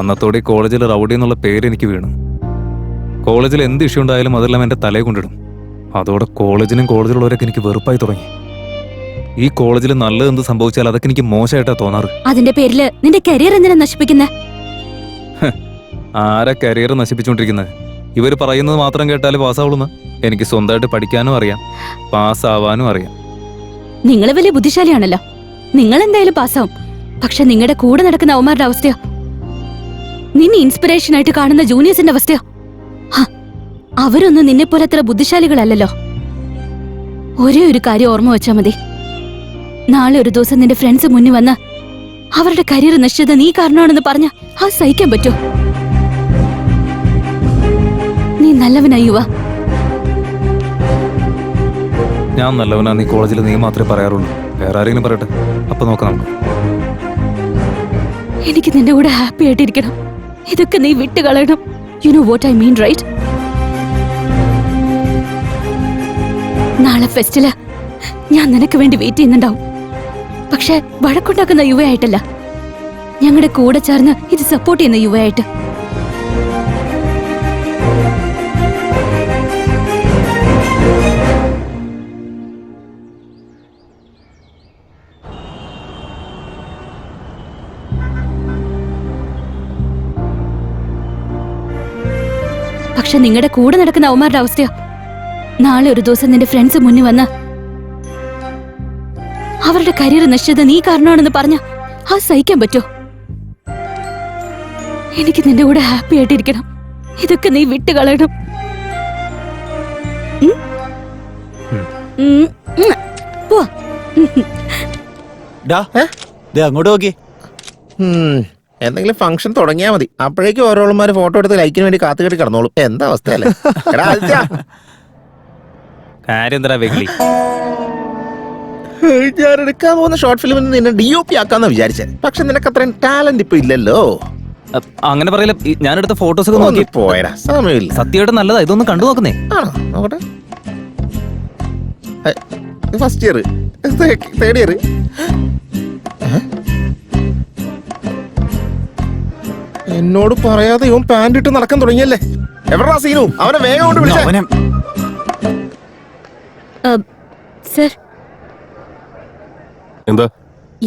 അന്നത്തോടെ ഈ കോളേജിൽ റൗഡി എന്നുള്ള പേര് എനിക്ക് വീണു. കോളേജിൽ എന്ത് ഇഷ്യൂ ഉണ്ടായാലും അതെല്ലാം എൻ്റെ തലയെ കൊണ്ടിടും. അതോടെ കോളേജിനും കോളേജിലുള്ളവരൊക്കെ എനിക്ക് വെറുപ്പായി തുടങ്ങി. ഈ കോളേജിൽ നല്ലതെന്ത് സംഭവിച്ചാൽ അതൊക്കെ എനിക്ക് മോശമായിട്ടാ തോന്നാറ്. അതിന്റെ പേരില് നിന്റെ കരിയർ എന്തിനാ നശിപ്പിക്കുന്നേ? ആരാ കരിയർ നശിപ്പിച്ചുകൊണ്ടിരിക്കുന്നത്? ഇവർ പറയുന്നത് മാത്രം കേട്ടാൽ പാസ്സാവുള്ളൂ. എനിക്ക് സ്വന്തമായിട്ട് പഠിക്കാനും അറിയാം, പാസ്സാവാനും അറിയാം. നിങ്ങൾ വലിയ ബുദ്ധിശാലിയാണല്ലോ. നിങ്ങൾ എന്തായാലും പാസ്സാവും. പക്ഷെ നിങ്ങളുടെ കൂടെ നടക്കുന്ന അവന്മാരുടെ അവസ്ഥയോ, നിന്നെ ഇൻസ്പിറേഷൻ ആയിട്ട് കാണുന്ന ജൂനിയേഴ്സിന്റെ അവസ്ഥയോ, അവരൊന്നും നിന്നെ പോലെ അത്ര ബുദ്ധിശാലികളല്ലല്ലോ. ഒരേ ഒരു കാര്യം ഓർമ്മ വെച്ചാ മതി. നാളെ ഒരു ദിവസം നിന്റെ ഫ്രണ്ട്സ് മുന്നിൽ വന്ന് അവരുടെ കരിയർ നശിച്ചത് നീ കാരണമാണെന്ന് പറഞ്ഞ അത് സഹിക്കാൻ പറ്റോ? നീ നല്ലവനായി യുവ. ഞാൻ നല്ലവനാ ഈ കോളേജിൽ നീ മാത്രമേ പറയാറുള്ളൂ. വേറെ ആരെങ്കിലും പറയട്ടെ, അപ്പൊ നോക്കാം നമുക്ക്. എനിക്ക് നിന്റെ കൂടെ ഹാപ്പി ആയിട്ടിരിക്കണം. ഇതൊക്കെ നീ വിട്ട് കളയണം. You know what I mean, right? നാളെ ഫെസ്റ്റില് ഞാൻ നിനക്ക് വേണ്ടി വെയിറ്റ് ചെയ്യുന്നുണ്ടാവും. പക്ഷെ വഴക്കുണ്ടാക്കുന്ന യുവയായിട്ടല്ല, ഞങ്ങളുടെ കൂടെ ചേർന്ന് ഇത് സപ്പോർട്ട് ചെയ്യുന്ന യുവയായിട്ട്. പക്ഷെ നിങ്ങളുടെ കൂടെ നടക്കുന്ന അവന്മാരുടെ അവസ്ഥയോ, നാളെ ഒരു ദിവസം നിന്റെ ഫ്രണ്ട്സ് മുന്നിൽ വന്ന് അവരുടെ കരിയർ നശിച്ചത് നീ കാരണമാണെന്ന് പറഞ്ഞ അത് സഹിക്കാൻ പറ്റോ? എനിക്ക് നിന്റെ കൂടെ ഹാപ്പി ആയിട്ടിരിക്കണം. ഇതൊക്കെ നീ വിട്ട് കളയണം. അങ്ങോട്ട് നോക്കി. എന്തെങ്കിലും ഫംഗ്ഷൻ തുടങ്ങിയാ മതി, അപ്പോഴേക്കും ഓരോളന്മാര് ഫോട്ടോ എടുത്ത് ലൈക്കിന് വേണ്ടി കാത്തുകെട്ടി കിടന്നോളും. എന്താ അവസ്ഥയല്ലേ? ഞാൻ എടുക്കാൻ പോകുന്ന ഷോർട്ട് ഫിലിമിൽ നിന്നെ DOP ആക്കാന്ന് വിചാരിച്ചത്. പക്ഷെ നിനക്ക് അത്രയും ടാലന്റ് ഇപ്പൊ ഇല്ലല്ലോ. അങ്ങനെ പറയില്ല. ഞാനെടുത്ത ഫോട്ടോസ് ഒക്കെ നോക്കി പോയടാ, സമയമില്ല. സത്യമായിട്ട് നല്ലതാ, ഇതൊന്ന് കണ്ടു നോക്കുന്നേ. ആണോ? നോക്കട്ടെ. First year, third year. എന്നോട് പറയാതെ ഇവൻ പാന്റ് ഇട്ട് നടക്കാൻ തുടങ്ങിയല്ലേ? എവിടാ സീനു? അവനെ വേഗം കൊണ്ട് വിളിച്ചേ. സർ, എന്താ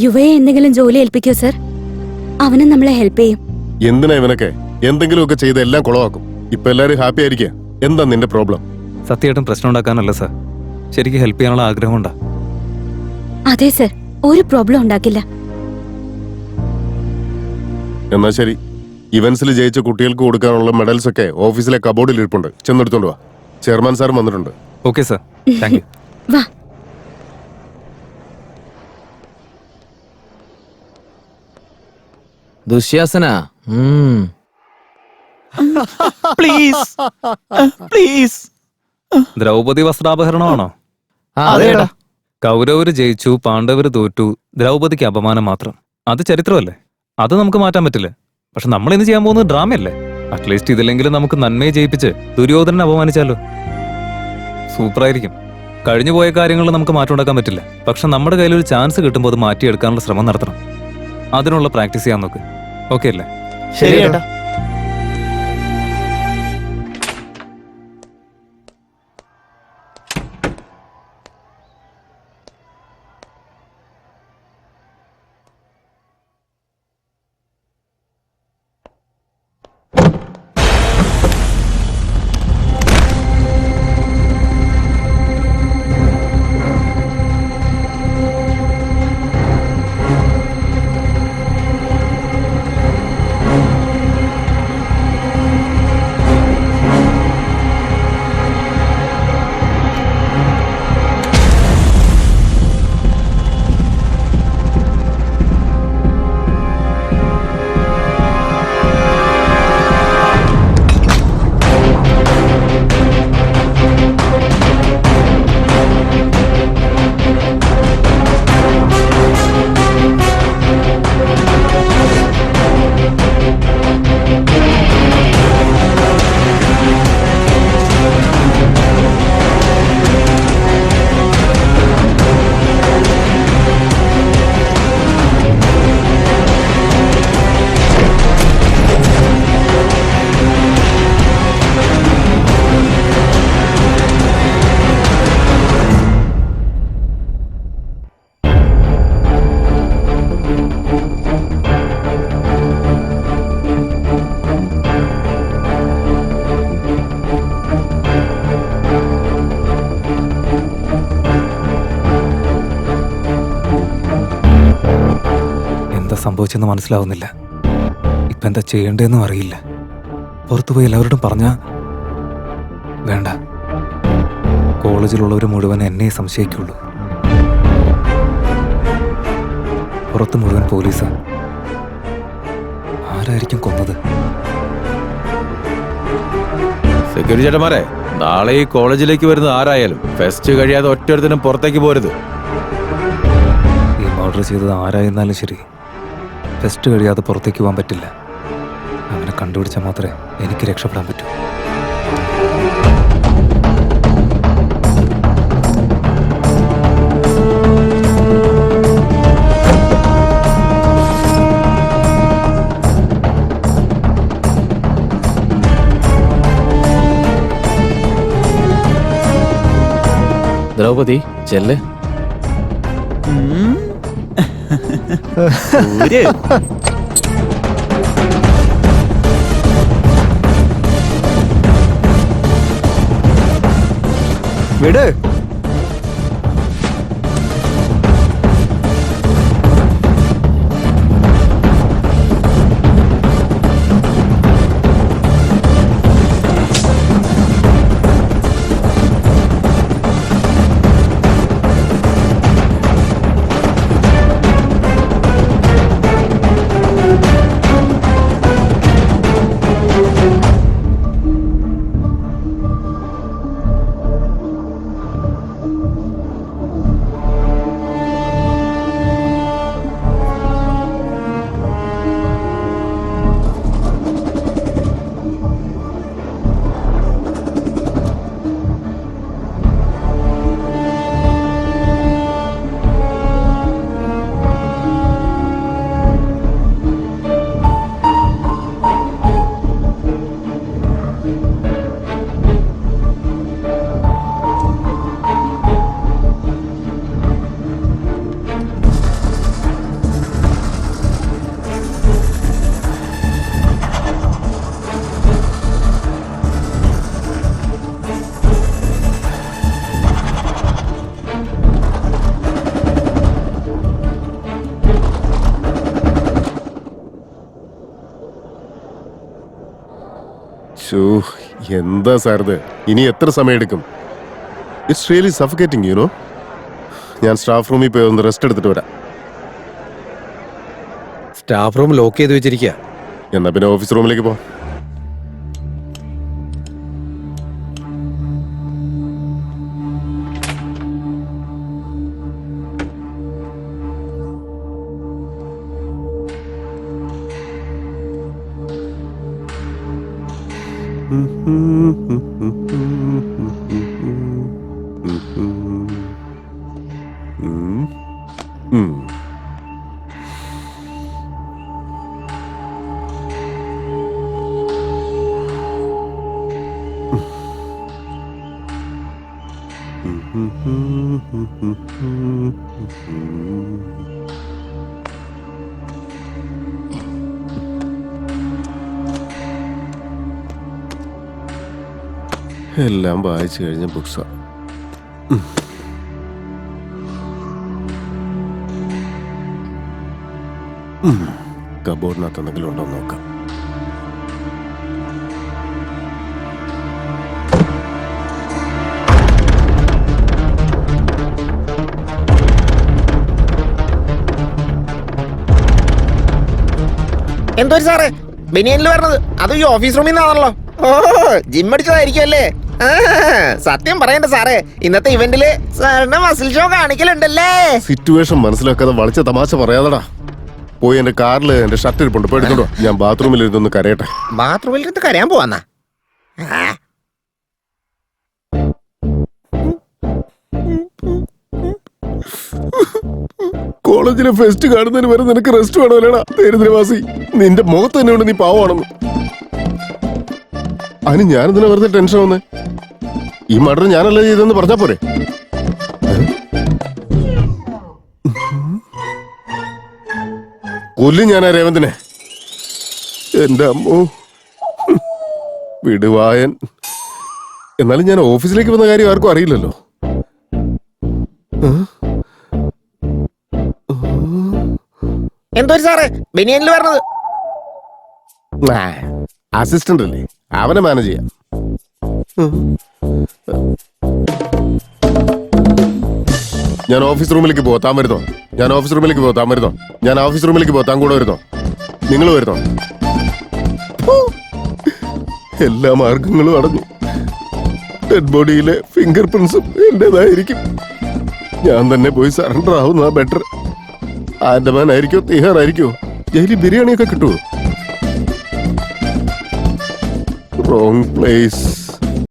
യുവയെ എന്തെങ്കിലും ജോലി ഏൽപ്പിക്കോ സർ? അവനും നമ്മളെ ഹെൽപ്പ് ചെയ്യും. എന്തിനാ ഇവനൊക്കെ എന്തെങ്കിലുമൊക്കെ ചെയ്ത് എല്ലാം കുളവാക്കും. ഇപ്പൊ എല്ലാരും ഹാപ്പി ആയിരിക്കുക. എന്താ നിന്റെ പ്രോബ്ലം? സത്യമായിട്ടും പ്രശ്നം ഉണ്ടാക്കാനല്ല സാർ, ശരിക്കും ഹെൽപ്പ് ചെയ്യാനുള്ള ആഗ്രഹം ഉണ്ടാ. അതെ സർ, ഒരു പ്രോബ്ലം ഉണ്ടാക്കില്ല. എന്നാ ശരി, ഇവന്റ്സിൽ ജയിച്ച കുട്ടികൾക്ക് കൊടുക്കാനുള്ള മെഡൽസ് ഒക്കെ ഓഫീസിലെ കബോർഡിൽ ഇരിപ്പുണ്ട്. ചെന്നെടുത്തോണ്ട് വാ. ചെയർമാൻ സാർ വന്നിട്ടുണ്ട്. Okay sir, thank you. വാ. ദുശ്യാസന, പ്ലീസ് പ്ലീസ്. ദ്രൗപദി വസ്ത്രാപഹരണമാണോ? അതേടാ. കൗരവര് ജയിച്ചു, പാണ്ഡവര് തോറ്റു, ദ്രൗപദിക്ക് അപമാനം മാത്രം. അത് ചരിത്രമല്ലേ, അത് നമുക്ക് മാറ്റാൻ പറ്റില്ല. പക്ഷെ നമ്മൾ ഇന്ന് ചെയ്യാൻ പോകുന്നത് ഡ്രാമയല്ലേ? അറ്റ്ലീസ്റ്റ് ഇതിലെങ്കിലും നമുക്ക് നന്മയെ ജയിപ്പിച്ച് ദുര്യോധനെ അപമാനിച്ചാലോ? സൂപ്പറായിരിക്കും. കഴിഞ്ഞു പോയ കാര്യങ്ങളിൽ നമുക്ക് മാറ്റം ഉണ്ടാക്കാൻ പറ്റില്ല. പക്ഷെ നമ്മുടെ കയ്യിൽ ഒരു ചാൻസ് കിട്ടുമ്പോൾ അത് മാറ്റിയെടുക്കാനുള്ള ശ്രമം നടത്തണം. അതിനുള്ള പ്രാക്ടീസ് ചെയ്യാൻ നോക്ക്. ഓക്കെ അല്ലേ? ശരി ഏട്ടാ. സംഭവിച്ചെന്ന് മനസ്സിലാവുന്നില്ല. ഇപ്പൊ എന്താ ചെയ്യേണ്ടതെന്നും അറിയില്ല. പുറത്തുപോയി എല്ലാവരോടും പറഞ്ഞാ വേണ്ട. കോളേജിലുള്ളവർ മുഴുവൻ എന്നെ സംശയിക്കുള്ളൂ. പുറത്ത് മുഴുവൻ പോലീസാ. ആരായിരിക്കും കൊന്നത്? സെക്യൂരിറ്റി ചേട്ടന്മാരെ, നാളെ ഈ കോളേജിലേക്ക് വരുന്ന ആരായാലും ഫെസ്റ്റ് കഴിയാതെ ഒറ്റൊരുത്തിനും പുറത്തേക്ക് പോരുത്. ഈ മർഡർ ചെയ്തത് ആരായിരുന്നാലും ശരി, ടെസ്റ്റ് കഴിയാതെ പുറത്തേക്ക് പോകാൻ പറ്റില്ല. അവനെ കണ്ടുപിടിച്ചാൽ മാത്രമേ എനിക്ക് രക്ഷപ്പെടാൻ പറ്റൂ. ദ്രൗപദി ചെല്ല്. വിട്. എന്താ സാർ ഇത്? ഇനി എത്ര സമയം എടുക്കും? It's really സഫക്കേറ്റിംഗ് you know. ഞാൻ സ്റ്റാഫ് റൂമിൽ പോയി ഒന്ന് റെസ്റ്റ് എടുത്തിട്ട് വരാം. സ്റ്റാഫ് റൂം ലോക്ക് ചെയ്ത് വെച്ചിരിക്കുക. എന്നാ പിന്നെ ഓഫീസ് റൂമിലേക്ക് പോ. എല്ലാം വായിച്ചു കഴിഞ്ഞ ബുക്സാ. കബോർഡിനകത്ത് എന്തെങ്കിലും ഉണ്ടോ നോക്കാം. എന്തോ സാറേ ബനിയനിൽ വരണത്? അത് ഈ ഓഫീസ് റൂമിൽ നിന്നാണല്ലോ. ഓ, ജിം അടിച്ചതായിരിക്കും അല്ലേ? സത്യം പറയണ്ട സാറേ, ഇന്നത്തെ ഇവന്റില് സാറിന്റെ മസിൽ ഷോ കാണിക്കലുണ്ടല്ലേ? സിറ്റുവേഷൻ മനസ്സിലാക്കാതെ വളിച്ച തമാശ പറയാതടാ. പോയി എന്റെ കാറിൽ എന്റെ ഷർട്ട് ഇരിപ്പുണ്ട്, പോയി എടുക്കണ്ടോ. ഞാൻ ബാത്റൂമിൽ ഇരുന്നൊന്ന് കരയട്ടെ. ബാത്റൂമിൽ ഇരുന്ന് കരയാൻ പോവാന്നാ? കോളേജിലെ ഫെസ്റ്റ് കാണുന്നതിന് വരെ നിനക്ക് റെസ്റ്റ് വേണമല്ലേടാ ദരിദ്രവാസി? നിന്റെ മുഖത്ത് തന്നെ ഉണ്ട് നീ പാവമാണെന്ന്. അതിന് ഞാനെന്തിനാ വെറുതെ ടെൻഷൻ വന്നേ? ഈ മർഡർ ഞാനല്ല ചെയ്തെന്ന് പറഞ്ഞാ പോരെ? കൊല്ലും ഞാനാ രേവന്തിനെ. എന്റെ അമ്മോ, വിടുവായൻ. എന്നാലും ഞാൻ ഓഫീസിലേക്ക് വന്ന കാര്യം ആർക്കും അറിയില്ലല്ലോ. എന്തോ സാറേ ബനിയനിൽ വരണത്. അസിസ്റ്റന്റ് അല്ലേ, അവനെ മാനേജ് ചെയ്യാം. ഞാൻ ഓഫീസ് റൂമിലേക്ക് പോവാം, താൻ വരുന്നോ? ഞാൻ ഓഫീസ് റൂമിലേക്ക് പോവാം, താൻ വരുന്നോ? ഞാൻ ഓഫീസ് റൂമിലേക്ക് പോവാം, താൻ കൂടെ വരുന്നോ? നിങ്ങൾ വരുന്നോ? എല്ലാ മാർഗങ്ങളും അടഞ്ഞു. ഡെഡ് ബോഡിയിലെ ഫിംഗർ പ്രിന്റ്സും എന്റേതായിരിക്കും. ഞാൻ തന്നെ പോയി സറണ്ടർ ആവുന്നതാ ബെറ്റർ. ആൻഡമാൻ ആയിരിക്കോ തീഹാർ ആയിരിക്കോ? ജയിലിൽ ബിരിയാണിയൊക്കെ കിട്ടുമോ? Wrong place.